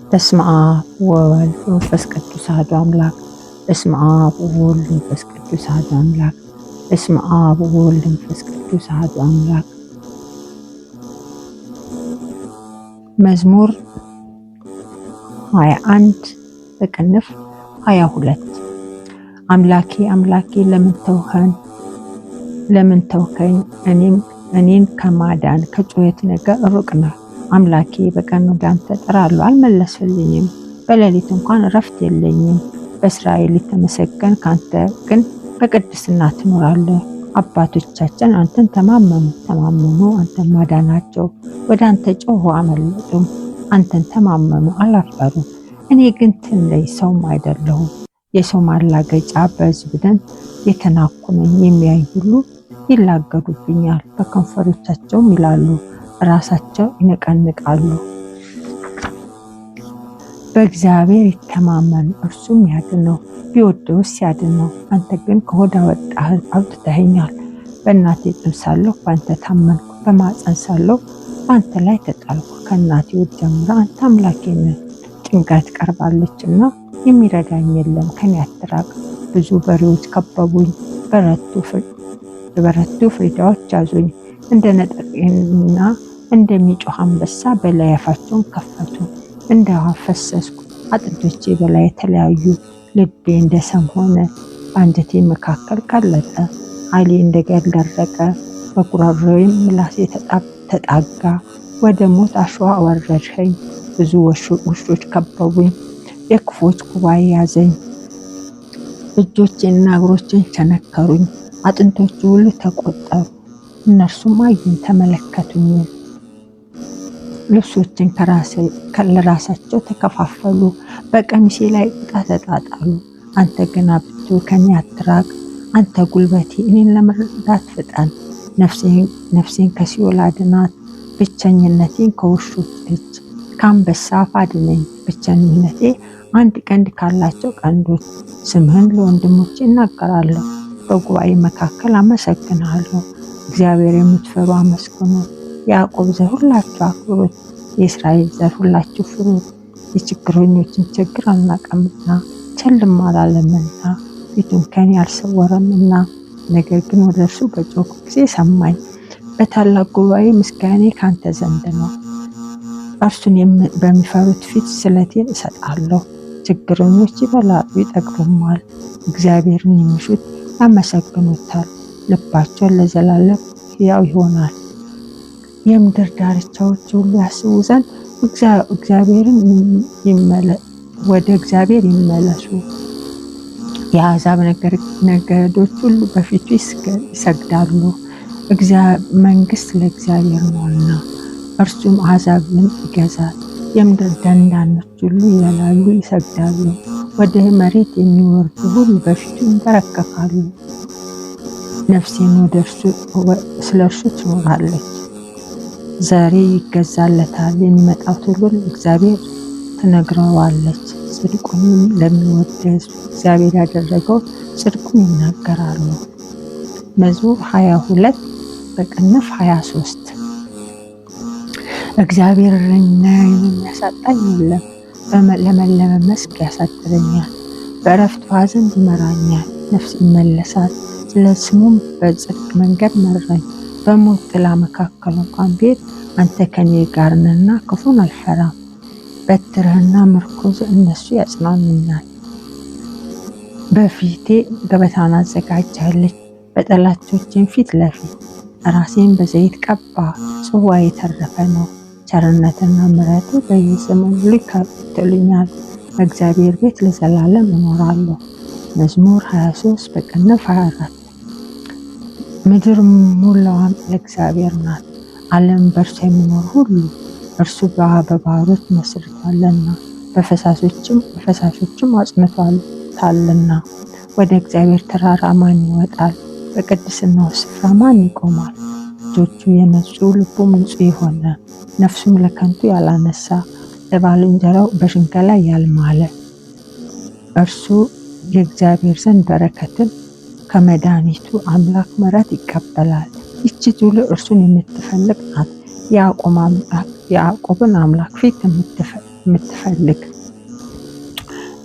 በስመ አብ ወወልድ ወመንፈስ ቅዱስ አሐዱ አምላክ። በስመ አብ ወወልድ ወመንፈስ ቅዱስ አሐዱ አምላክ። በስመ አብ ወወልድ ወመንፈስ ቅዱስ አሐዱ አምላክ። መዝሙር 21 በቅንፍ 22 አምላኬ አምላኬ ለምን ተውከኝ? እኔን ከማዳን ከጩኸት ነገር ሩቅ ነህ። አምላኬ በቀን ወደ አንተ እጠራለሁ አልመለስልኝም። በሌሊት እንኳን እረፍት የለኝም። በእስራኤል የተመሰገንክ አንተ ግን በቅድስና ትኖራለህ። አባቶቻችን አንተን ተማመኑ አንተን ማዳናቸው። ወደ አንተ ጮኹ አመለጡም። አንተን ተማመኑ አላፈሩም። እኔ ግን ትንሽ ሰውም አይደለሁም። የሰው ማላገጫ በሕዝብ ደም የተናኩ ነኝ። የሚያይ ሁሉ ይላገዱብኛል። በከንፈሮቻቸውም ይላሉ ራሳቸው ይነቀንቃሉ። በእግዚአብሔር ይተማመን እርሱም ያድነው፣ ቢወደውስ ያድነው። አንተ ግን ከሆድ አውጥተኸኛል። በእናቴ ጽንስ ሳለሁ በአንተ ታመንኩ። በማፀን ሳለሁ በአንተ ላይ ተጣልኩ። ከእናቴ ሆድ ጀምሮ አንተ አምላኬ ነህ። ጭንቀት ቀርባለችና የሚረዳኝ የለም። ከኔ አትራቅ። ብዙ በሬዎች ከበቡኝ፣ በረቱ ፍሪዳዎች ያዙኝ። እንደ ነጠቄና እንደሚጮህ አንበሳ በላይ አፋቸውን ከፈቱ። እንደ ውሃ ፈሰስኩ፣ አጥንቶቼ በላይ የተለያዩ። ልቤ እንደ ሰም ሆነ፣ በአንጀቴ መካከል ቀለጠ። ኃይሌ እንደ ገል ደረቀ፣ በጉሮሮዬም ምላሴ ተጣጋ። ወደ ሞት አሸዋ አወረድኸኝ። ብዙ ውሾች ከበቡኝ፣ የክፉዎች ጉባኤ ያዘኝ። እጆቼንና እግሮቼን ቸነከሩኝ፣ አጥንቶቹ ሁሉ ተቆጠሩ። እነርሱም አዩኝ ተመለከቱኝ። ልብሶችን ለራሳቸው ተከፋፈሉ፣ በቀሚሴ ላይ ዕጣ ተጣጣሉ። አንተ ግን አቤቱ ከኔ አትራቅ። አንተ ጉልበቴ እኔን ለመርዳት ፍጠን። ነፍሴን ከሲኦል አድናት። ብቸኝነቴን ከውሾች እጅ ከአንበሳ አፍ አድነኝ። ብቸኝነቴ አንድ ቀንድ ካላቸው ቀንዶች። ስምህን ለወንድሞቼ እናገራለሁ፣ በጉባኤ መካከል አመሰግንሃለሁ። እግዚአብሔር የምትፈሩ አመስግኑ። የያዕቆብ ዘር ሁላችሁ አክብሩት። የእስራኤል ዘር ሁላችሁ ፍሩት። የችግረኞችን ችግር አልናቀምና ቸልም አላለምና ፊቱን ከኔ አልሰወረምና። ነገር ግን ወደ እርሱ በጮኽኩ ጊዜ ሰማኝ። በታላቅ ጉባኤ ምስጋናዬ ካንተ ዘንድ ነው። እርሱን በሚፈሩት ፊት ስለቴን እሰጣለሁ። ችግረኞች ይበላሉ ይጠግቡማል፣ እግዚአብሔርን የሚሹት ያመሰግኑታል። ልባቸውን ለዘላለም ሕያው ይሆናል። የምድር ዳርቻዎች ሁሉ ያስቡ ዘንድ ወደ እግዚአብሔር ይመለሱ። የአሕዛብ ነገዶች ሁሉ በፊቱ ይሰግዳሉ። መንግሥት ለእግዚአብሔር ነውና እርሱም አሕዛብን ይገዛል። የምድር ደንዳኖች ሁሉ ይላሉ ይሰግዳሉ። ወደ መሬት የሚወርዱ ሁሉ በፊቱ ይንበረከካሉ። ነፍሴን ስለ እርሱ ትኖራለች። ዘሬ ይገዛለታል። የሚመጣው ትውልድ እግዚአብሔር ትነግረዋለች። ጽድቁንም ለሚወድ ሕዝብ እግዚአብሔር ያደረገው ጽድቁን ይናገራሉ። መዝሙር 22 በቅንፍ 23 እግዚአብሔር እረኛዬን የሚያሳጣኝ የለም። ለመለመ መስክ ያሳድረኛል፣ በዕረፍት ውኃ ዘንድ ይመራኛል። ነፍስ ይመለሳል፣ ስለ ስሙም በጽድቅ መንገድ መራኝ። በሞት ጥላ መካከል እንኳን ብሄድ አንተ ከኔ ጋር ነህና ክፉን አልፈራም። በትርህና ምርኩዝ እነሱ ያጽናኑኛል። በፊቴ ገበታን አዘጋጀህልኝ፣ በጠላቶቼም ፊት ለፊት። ራሴን በዘይት ቀባ፣ ጽዋዬ የተረፈ ነው። ቸርነትና ምሕረት በየዘመኑ ሁሉ ይከተሉኛል። በእግዚአብሔር ቤት ለዘላለም እኖራለሁ። መዝሙር 23 በቅንፍ 24 ምድር ሙላዋም ለእግዚአብሔር ናት፣ ዓለም በእርሷ የሚኖር ሁሉ። እርሱ በባህሮች መስርቷልና በፈሳሾችም አጽንቷታልና። ወደ እግዚአብሔር ተራራ ማን ይወጣል? በቅድስናው ስፍራ ማን ይቆማል? እጆቹ የነጹ ልቡም ንጹሕ የሆነ ነፍሱም ለከንቱ ያላነሳ ለባልንጀራው በሽንገላ ያልማለ እርሱ የእግዚአብሔር ዘንድ በረከትን ከመድኃኒቱ አምላክ ምሕረት ይቀበላል። ይህች ትውልድ እርሱን የምትፈልግ ናት። የያዕቆብን አምላክ ፊት የምትፈልግ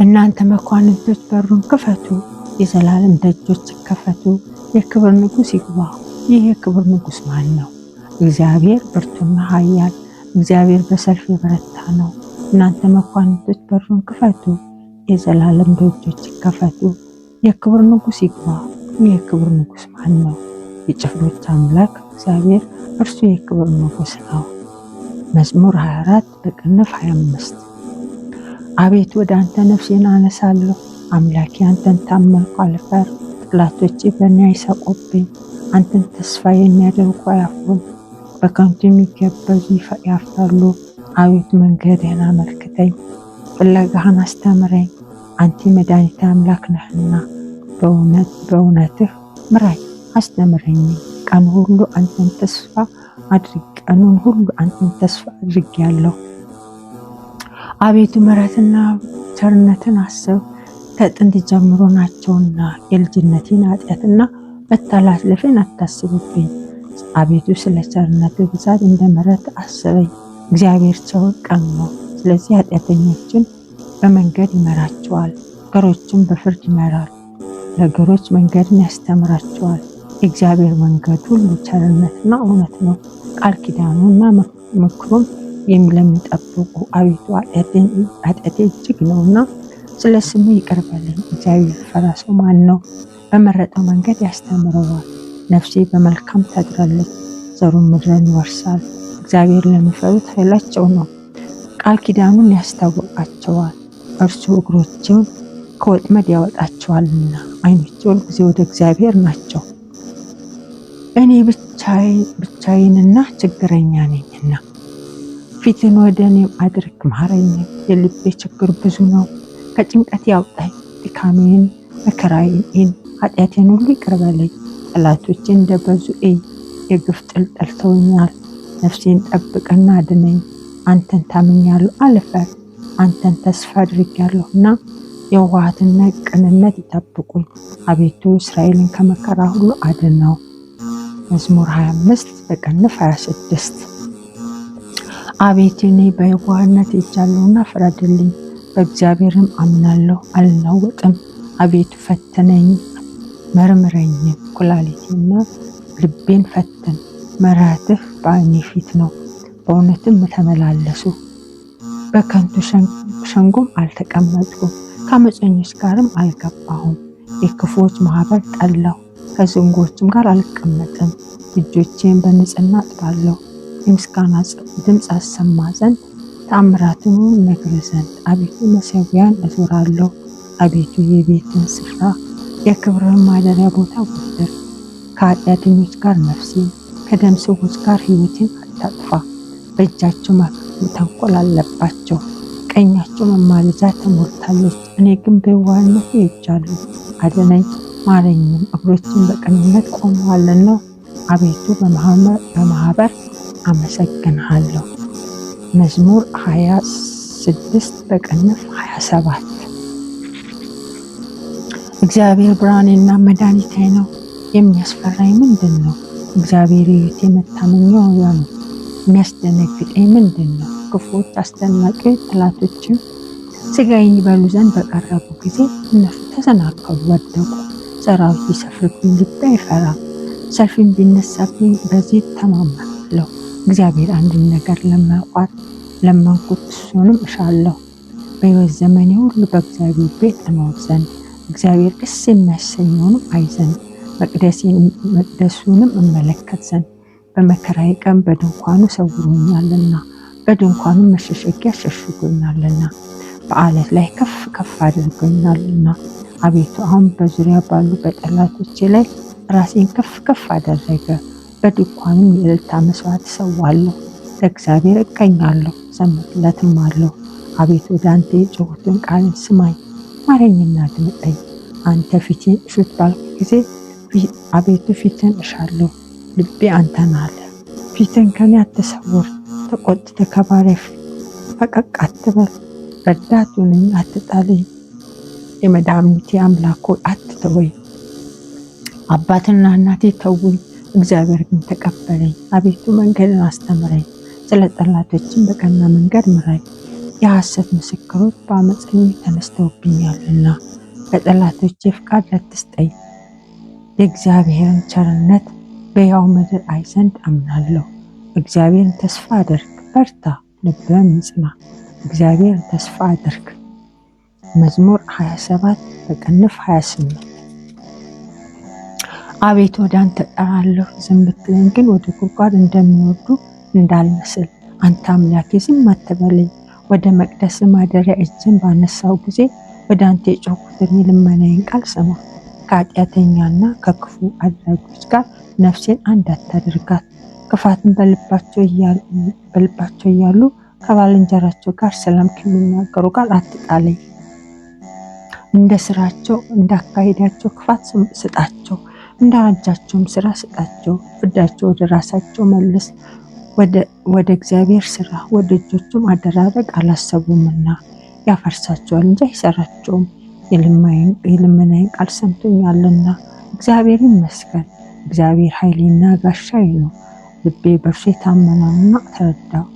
እናንተ መኳንንቶች በሩን ክፈቱ፣ የዘላለም ደጆች ይከፈቱ፣ የክብር ንጉሥ ይግባ። ይህ የክብር ንጉሥ ማን ነው? እግዚአብሔር ብርቱና ኃያል፣ እግዚአብሔር በሰልፍ የበረታ ነው። እናንተ መኳንንቶች በሩን ክፈቱ፣ የዘላለም ደጆች ይከፈቱ፣ የክብር ንጉሥ ይግባ። ይህ የክብር ንጉሥ ማን ነው? የጭፍሮች አምላክ እግዚአብሔር እርሱ የክብር ንጉሥ ነው። መዝሙር 24 በቅንፍ 25 አቤቱ ወደ አንተ ነፍሴን አነሳለሁ፣ አምላኬ አንተን ታመንኩ አልፈር። ጠላቶቼ በእኔ አይሳቁብኝ፣ አንተን ተስፋ የሚያደርጉ አያፍሩም። በከንቱ የሚገበዙ ያፍራሉ። አቤቱ መንገድህን አመልክተኝ፣ ፍለጋህን አስተምረኝ። አንተ መድኃኒቴ አምላክ ነህና በእውነትህ ምራኝ አስተምረኝ። ቀኑን ሁሉ አንተን ተስፋ አድርጌያለሁ። አቤቱ ምሕረትና ቸርነትን አስብ፣ ከጥንት ጀምሮ ናቸውና። የልጅነቴን ኃጢአትና መተላለፌን አታስብብኝ። አቤቱ ስለ ቸርነት ብዛት እንደ ምሕረት አስበኝ። እግዚአብሔር ቸር ቅን ነው፣ ስለዚህ ኃጢአተኞችን በመንገድ ይመራቸዋል፣ ገሮችን በፍርድ ይመራል። ለገሮች መንገድን ያስተምራቸዋል። የእግዚአብሔር መንገድ ሁሉ ቸርነትና እውነት ነው፣ ቃል ኪዳኑና ምክሩም ለሚጠብቁ። አቤቱ ኃጢአቴ እጅግ ነውና ስለ ስሙ ይቅር በለኝ። እግዚአብሔር ፈራ ሰው ማን ነው? በመረጠው መንገድ ያስተምረዋል። ነፍሴ በመልካም ታድራለች፣ ዘሩን ምድርን ይወርሳል። እግዚአብሔር ለሚፈሩት ኃይላቸው ነው፣ ቃል ኪዳኑን ያስታውቃቸዋል። እርሱ እግሮቼን ከወጥመድ ያወጣቸዋልና። ዓይኖቼ ሁልጊዜ ወደ እግዚአብሔር ናቸው፣ እኔ ብቻዬንና ችግረኛ ነኝና። ፊትን ወደ እኔ አድርግ ማረኝም፣ የልቤ ችግር ብዙ ነው። ከጭንቀት ያውጣኝ፣ ድካሜን መከራዬን ኃጢአቴን ሁሉ ይቅር በለኝ። ጠላቶቼ እንደበዙ እይ፣ የግፍ ጥል ጠልተውኛል። ነፍሴን ጠብቅና አድነኝ። አንተን ታምኛለሁ አልፈር፣ አንተን ተስፋ አድርጌያለሁና። የዋሃትና ቅንነት ይጠብቁኝ። አቤቱ እስራኤልን ከመከራ ሁሉ አድነው። መዝሙር 25 በቅንፍ 26 አቤቱ እኔ በየዋህነት ሄጃለሁና ፍረድልኝ። በእግዚአብሔርም አምናለሁ አልናወጥም። አቤቱ ፈትነኝ መርምረኝም፣ ኩላሊቴና ልቤን ፈትን። ምሕረትህ በዓይኔ ፊት ነው፣ በእውነትም ተመላለሱ። በከንቱ ሸንጎም አልተቀመጥኩም፣ ከዓመፀኞች ጋርም አልገባሁም። የክፉዎች ማህበር ጠላሁ፣ ከዝንጎችም ጋር አልቀመጥም። እጆቼን በንጽሕና አጥባለሁ፣ የምስጋና ድምፅ አሰማ ዘንድ ተአምራትን እነግር ዘንድ። አቤቱ መሠዊያን እዞራለሁ። አቤቱ የቤትን ስፍራ የክብርህን ማደሪያ ቦታ ወድር። ከኃጢአተኞች ጋር ነፍሴን ከደም ሰዎች ጋር ሕይወቴን አታጥፋ። በእጃቸው ተንኮል አለባቸው፣ ቀኛቸው መማለጃ ተሞልታለች። እኔ ግን በየዋህነት ሄጃለሁ። አድነኝ ማረኝም፣ እግሮችን በቅንነት ቆመዋልና። አቤቱ በማህበር አመሰግንሃለሁ። መዝሙር 26 በቅንፍ 27 እግዚአብሔር ብርሃኔና መድኃኒቴ ነው፣ የሚያስፈራኝ ምንድን ነው? እግዚአብሔር ሕይወቴ መታመኛው ነው፣ የሚያስደነግጠኝ ምንድን ነው? ክፉዎች አስደናቂዎች ጠላቶችም ሥጋዬን ይበሉ ዘንድ በቀረቡ ጊዜ እነርሱ ተሰናከሉ ወደቁ። ሰራዊት ቢሰፍርብኝ ልቤ አይፈራም፣ ሰልፍም ቢነሳብኝ በዚህ ተማመናለሁ። እግዚአብሔር አንድን ነገር ለመንኩት፣ እሱንም እሻለሁ። በሕይወት ዘመኔ ሁሉ በእግዚአብሔር ቤት እኖር ዘንድ፣ እግዚአብሔር ደስ የሚያሰኘውንም አይ ዘንድ፣ መቅደሱንም እመለከት ዘንድ። በመከራዬ ቀን በድንኳኑ ሰውሮኛልና፣ በድንኳኑ መሸሸጊያ ሸሽጎኛልና፣ በዓለት ላይ ከፍ ከፍ አድርጎኛልና። አቤቱ አሁን በዙሪያ ባሉ በጠላቶቼ ላይ ራሴን ከፍ ከፍ አደረገ። በድንኳኑም የእልልታ መስዋዕት እሰዋለሁ። ለእግዚአብሔር እቀኛለሁ ዘምርለትም አለሁ። አቤቱ ወደ አንተ የጮኹትን ቃልን ስማኝ፣ ማረኝና አድምጠኝ። አንተ ፊቴን እሹት ባልኩ ጊዜ አቤቱ ፊትን እሻለሁ። ልቤ አንተን አለ። ፊትን ከኔ አትሰውር፣ ተቆጥተህ ከባሪያህ ፈቀቅ አትበል። ረዳቱ ነኝ አትጣለኝ፣ የመድኃኒቴ አምላክ ሆይ አትተወኝ። አባትና እናቴ ተውኝ፣ እግዚአብሔር ግን ተቀበለኝ። አቤቱ መንገድን አስተምረኝ፣ ስለ ጠላቶችም በቀና መንገድ ምራኝ። የሐሰት ምስክሮች በአመፀኞች ተነስተውብኛልና በጠላቶቼ ፍቃድ አትስጠኝ። የእግዚአብሔርን ቸርነት በሕያው ምድር አይ ዘንድ አምናለሁ። እግዚአብሔርን ተስፋ አድርግ፣ በርታ፣ ልብህም ይጽና። እግዚአብሔርን ተስፋ አድርግ። መዝሙር 27 በቅንፍ 28 አቤቱ ወደ አንተ እጠራለሁ፣ ዝም ብትለኝ ግን ወደ ጉድጓድ እንደሚወርዱ እንዳልመስል። አንተ አምላኬ ዝም አትበለኝ። ወደ መቅደስ ማደሪያ እጅን ባነሳው ጊዜ ወደ አንተ የጮኽኩትን የልመናዬን ቃል ስማ። ከኃጢአተኛና ከክፉ አድራጊዎች ጋር ነፍሴን አንድ አታድርጋት። ክፋትን በልባቸው እያሉ ከባልንጀራቸው ጋር ሰላም ከሚናገሩ ጋር አትጣለኝ። እንደ ስራቸው እንዳካሄዳቸው ክፋት ስጣቸው፣ እንደ እጃቸውም ስራ ስጣቸው። ፍዳቸው ወደ ራሳቸው መልስ፣ ወደ እግዚአብሔር ስራ ወደ እጆቹም አደራረግ አላሰቡምና። ያፈርሳቸዋል እንጂ አይሰራቸውም። የልመናዬን ቃል ሰምቶኛልና እግዚአብሔር ይመስገን። እግዚአብሔር ኃይሌና ጋሻዬ ነው። ልቤ በእርሱ የታመነውና ተረዳው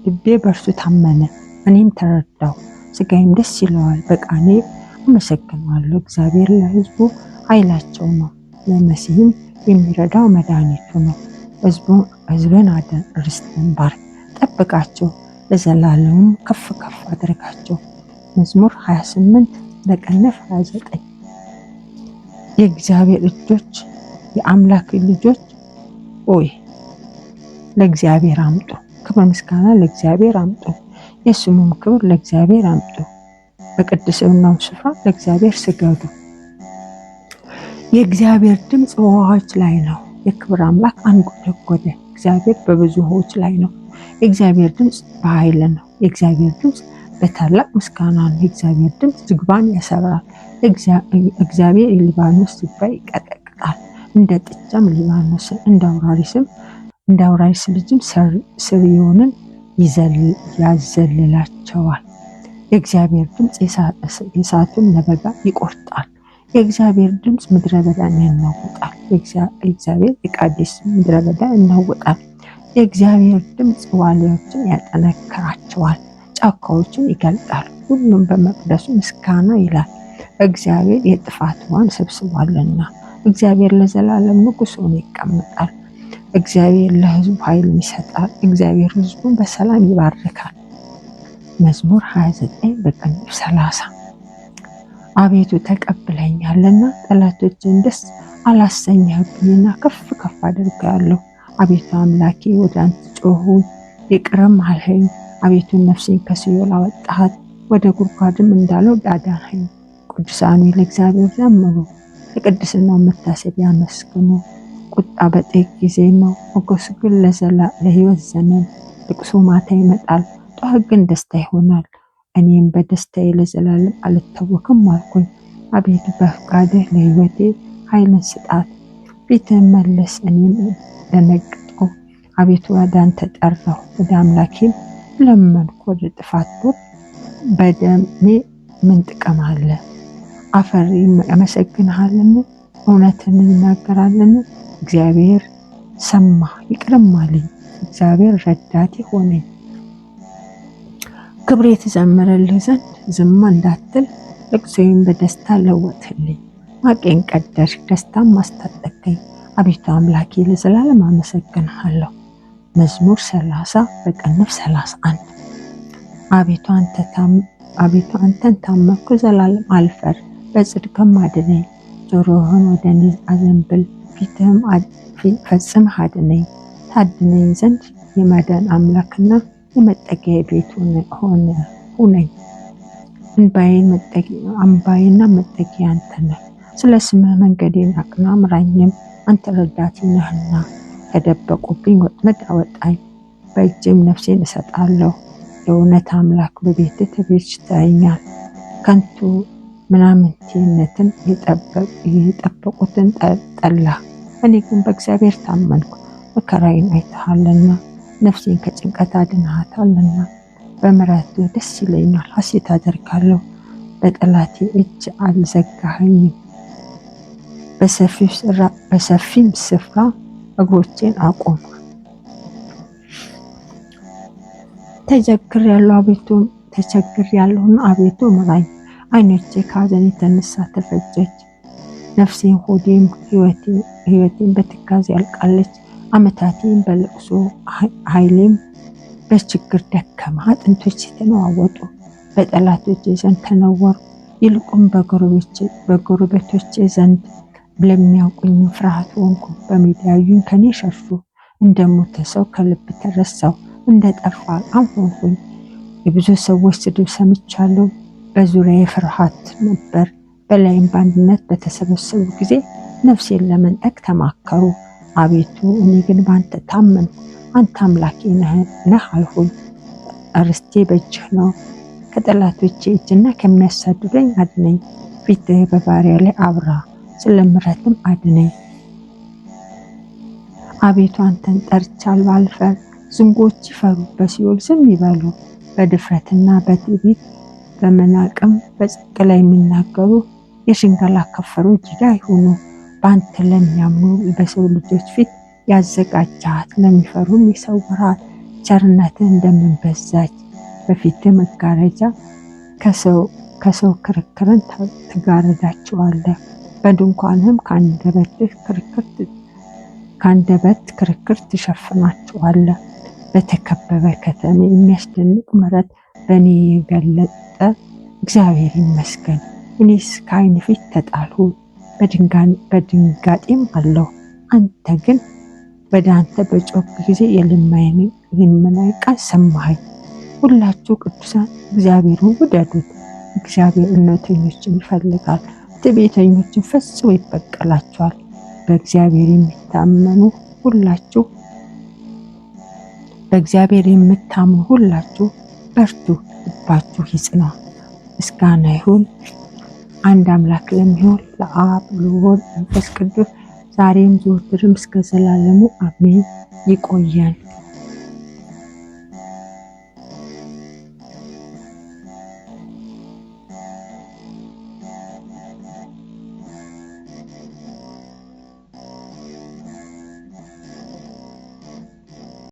ልቤ በእርሱ ታመነ፣ እኔም ተረዳው። ሥጋዬም ደስ ይለዋል፣ በቃሌ አመሰግነዋለሁ። እግዚአብሔር ለሕዝቡ ኃይላቸው ነው፣ ለመሲህም የሚረዳው መድኃኒቱ ነው። ሕዝብን አድን፣ ርስትን ባርክ፣ ጠብቃቸው፣ ለዘላለሙም ከፍ ከፍ አድርጋቸው። መዝሙር 28 በቅንፍ 29 የእግዚአብሔር እጆች የአምላክ ልጆች ሆይ ለእግዚአብሔር አምጡ፣ ክብር ምስጋና ለእግዚአብሔር አምጡ፣ የስሙም ክብር ለእግዚአብሔር አምጡ። በቅድስናው ስፍራ ለእግዚአብሔር ስገዱ። የእግዚአብሔር ድምፅ በውኆች ላይ ነው። የክብር አምላክ አንጎደጎደ። እግዚአብሔር በብዙ ውኆች ላይ ነው። የእግዚአብሔር ድምፅ በኃይል ነው። የእግዚአብሔር ድምፅ በታላቅ ምስጋና ነው። የእግዚአብሔር ድምፅ ዝግባን ያሰብራል። እግዚአብሔር የሊባኖስ ዝግባ ይቀጠቅጣል። እንደ ጥጃም ሊባኖስን እንደ አውራሪስ ልጅም ስርዮንን ያዘልላቸዋል። የእግዚአብሔር ድምፅ የእሳቱን ነበልባል ይቆርጣል። የእግዚአብሔር ድምፅ ምድረ በዳን ያናውጣል። የእግዚአብሔር የቃዴስ ምድረ በዳ ያናውጣል። የእግዚአብሔር ድምፅ ዋልያዎችን ያጠነክራቸዋል፣ ጫካዎችን ይገልጣል። ሁሉም በመቅደሱ ምስጋና ይላል። እግዚአብሔር የጥፋት ውኃን ሰብስቧልና። እግዚአብሔር ለዘላለም ንጉሥ ሆኖ ይቀመጣል። እግዚአብሔር ለሕዝቡ ኃይልን ይሰጣል። እግዚአብሔር ሕዝቡን በሰላም ይባርካል። መዝሙር 29 በቅንፍ 30 አቤቱ ተቀብለኛልና ጠላቶችን ደስ አላሰኘህብኝና ከፍ ከፍ አድርጌአለሁ። አቤቱ አምላኬ ወደ አንተ ጮኽሁ፣ ይቅርም አልኸኝ። አቤቱ ነፍሴን ከሲኦል አወጣሃት፣ ወደ ጉድጓድም እንዳልወርድ አዳንኸኝ። ቅዱሳኑ ለእግዚአብሔር ዘምሩ፣ የቅድስናው መታሰቢያ አመስግኑ። ቁጣ በጥቂት ጊዜ ነው፣ ሞገሱ ግን ለሕይወት ዘመን። ልቅሶ ማታ ይመጣል፣ ጠዋት ግን ደስታ ይሆናል። እኔም በደስታዬ ለዘላለም አልታወክም አልኩኝ። አቤቱ በፍቃድህ ለሕይወቴ ኃይልን ስጣት። ፊትህን መለስ፣ እኔም ደነገጥኩ። አቤቱ ወደ አንተ ጠራሁ፣ ወደ አምላኬም ለመንኩ። ወደ ጥፋት ዱር በደሜ ምን ጥቅም አለ? አፈር ያመሰግንሃልን? እውነትን ይናገራልን? እግዚአብሔር ሰማ ይቅርም አለኝ። እግዚአብሔር ረዳቴ ሆነኝ። ክብሬ ትዘምርልህ ዘንድ ዝም እንዳትል፣ ልቅሶዬን በደስታ ለወጥህልኝ። ማቄን ቀደድህ፣ ደስታም አስታጠቅከኝ። አቤቱ አምላኬ ለዘላለም አመሰግንሃለሁ። መዝሙር 30 በቅንፍ 31 አቤቱ አንተን ታመንኩ፣ ዘላለም አልፈር፣ በጽድቅም አድነኝ። ጆሮህን ወደ እኔ አዘንብል፣ ፊትህም ፈጽመህ አድነኝ። ታድነኝ ዘንድ የመዳን አምላክና የመጠጊያ ቤት ሁነኝ። አምባዬና መጠጊያ አንተ ነህ። ስለ ስምህ መንገዴን አቅና፣ ምራኝም፣ አንተ ረዳቴ ነህና። ከደበቁብኝ ወጥመድ አወጣኝ፣ በእጅም ነፍሴን እሰጣለሁ። የእውነት አምላክ በቤትህ ተቤዥተኸኛል። ከንቱ ምናምንቴነትን የጠበቁትን ጠላህ። እኔ ግን በእግዚአብሔር ታመንኩ፣ መከራዬን አይተሃልና ነፍሴን ከጭንቀት አድነሃታልና። በምሕረትህ ደስ ይለኛል፣ ሐሴት አደርጋለሁ። በጠላቴ እጅ አልዘጋኸኝም። በሰፊም ስፍራ እግሮቼን አቆምህ። ተቸግሬያለሁና አቤቱ ምራኝ። ዓይኖቼ ከሐዘን የተነሳ ተፈጀች፣ ነፍሴም ሆዴም ሕይወቴም በትካዜ ያልቃለች። ዓመታቴም በለቅሶ ኃይሌም በችግር ደከመ። አጥንቶቼ ተነዋወጡ፣ በጠላቶቼ ዘንድ ተነወሩ። ይልቁም በጎረቤቶቼ ዘንድ ለሚያውቁኝ ፍርሃት ሆንኩ። በሜዳ ያዩኝ ከኔ ሸሹ። እንደ ሞተ ሰው ከልብ ተረሳሁ፣ እንደ ጠፋ ዕቃም ሆንኩኝ። የብዙ ሰዎች ስድብ ሰምቻለሁ፣ በዙሪያዬ ፍርሃት ነበር። በላይም በአንድነት በተሰበሰቡ ጊዜ ነፍሴን ለመንጠቅ ተማከሩ። አቤቱ እኔ ግን በአንተ ታመንኩ፣ አንተ አምላኬ ነህ አልሁኝ። ርስቴ በእጅህ ነው፣ ከጠላቶቼ እጅና ከሚያሳድዱኝ አድነኝ። ፊትህ በባሪያ ላይ አብራ፣ ስለ ምሕረትም አድነኝ። አቤቱ አንተን ጠርቻለሁ አልፈር። ዝንጎች ይፈሩ፣ በሲኦል ዝም ይበሉ። በድፍረትና በትዕቢት በመናቅም በጽድቅ ላይ የሚናገሩ የሽንገላ ከንፈሮች ዲዳ ይሁኑ። በአንተ ለሚያምኑ በሰው ልጆች ፊት ያዘጋጃት፣ ለሚፈሩም ይሰውራል። ቸርነትህ እንደምን በዛች! በፊትህ መጋረጃ ከሰው ክርክርን ትጋርዳቸዋለህ። በድንኳንህም ከአንደበት ክርክር ትሸፍናቸዋለህ። በተከበበ ከተማ የሚያስደንቅ ምሕረት በእኔ የገለጠ እግዚአብሔር ይመስገን። እኔስ ከዓይን ፊት ተጣልሁ፣ በድንጋጤም አለሁ። አንተ ግን ወደ አንተ በጮክ ጊዜ የልመናዬን ቃል ሰማኸኝ። ሁላችሁ ቅዱሳን እግዚአብሔርን ውደዱት። እግዚአብሔር እውነተኞችን ይፈልጋል፣ ትዕቢተኞችን ፈጽሞ ይበቀላቸዋል። በእግዚአብሔር የምታምኑ ሁላችሁ በርቱ፣ ልባችሁ ይጽና። ምስጋና ይሁን አንድ አምላክ ለሚሆን ለአብ ለወልድ መንፈስ ቅዱስ ዛሬም ዘወትርም እስከ ዘላለሙ አሜን። ይቆየን።